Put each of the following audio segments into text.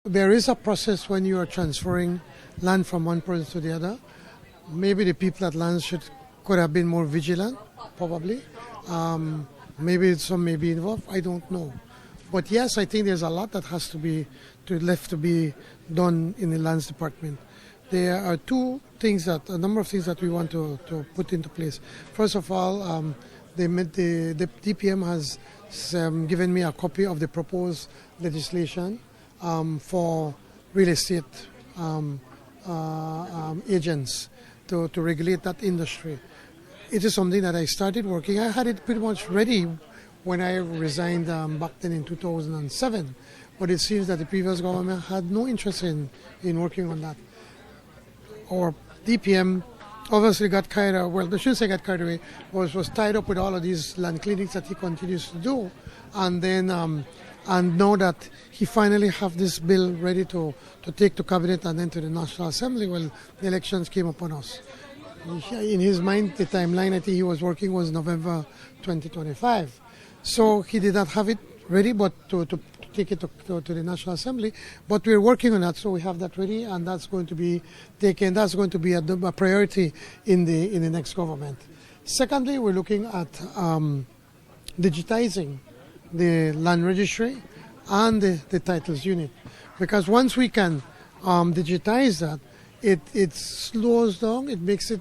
There is a process when you are transferring land from one person to the other. Maybe the people at land could have been more vigilant, probably. Maybe some may be involved, I don't know. But yes, I think there's a lot that has to be left to be done in the lands department. There are a number of things that we want to put into place. First of all, the DPM has given me a copy of the proposed legislation for real estate agents to regulate that industry. It is something that I started working. I had it pretty much ready when I resigned back then in 2007, but it seems that the previous government had no interest in working on that. Our DPM obviously got carried away, well, I shouldn't say got carried away, was tied up with all of these land clinics that he continues to do, and then and now that he finally have this bill ready to take to cabinet and then to the National Assembly, well, the elections came upon us. In his mind, the timeline I think he was working was November 2025. So he did not have it ready, but to take it to the National Assembly. But we're working on that, so we have that ready, and that's going to be taken. That's going to be a priority in the next government. Secondly, we're looking at digitizing the land registry and the titles unit, because once we can digitize that, it slows down. It makes it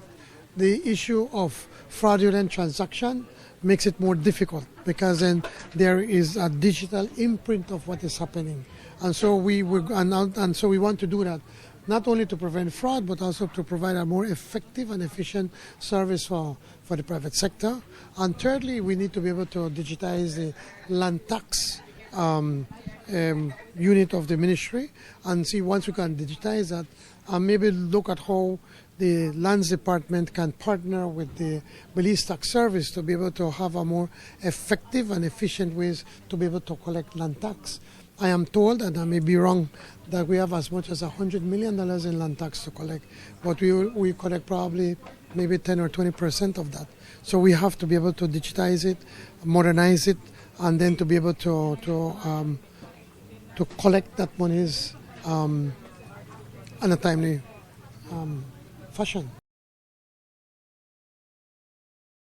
the issue of fraudulent transaction makes it more difficult, because then there is a digital imprint of what is happening, and so we want to do that, not only to prevent fraud but also to provide a more effective and efficient service for the private sector. And thirdly, we need to be able to digitize the land tax unit of the ministry, and see once we can digitize that, and maybe look at how the lands department can partner with the Belize tax service to be able to have a more effective and efficient ways to be able to collect land tax. I am told, and I may be wrong, that we have as much as $100 million in land tax to collect, but we collect probably maybe 10 or 20% of that. So we have to be able to digitize it, modernize it, and then to be able to collect that monies in a timely fashion.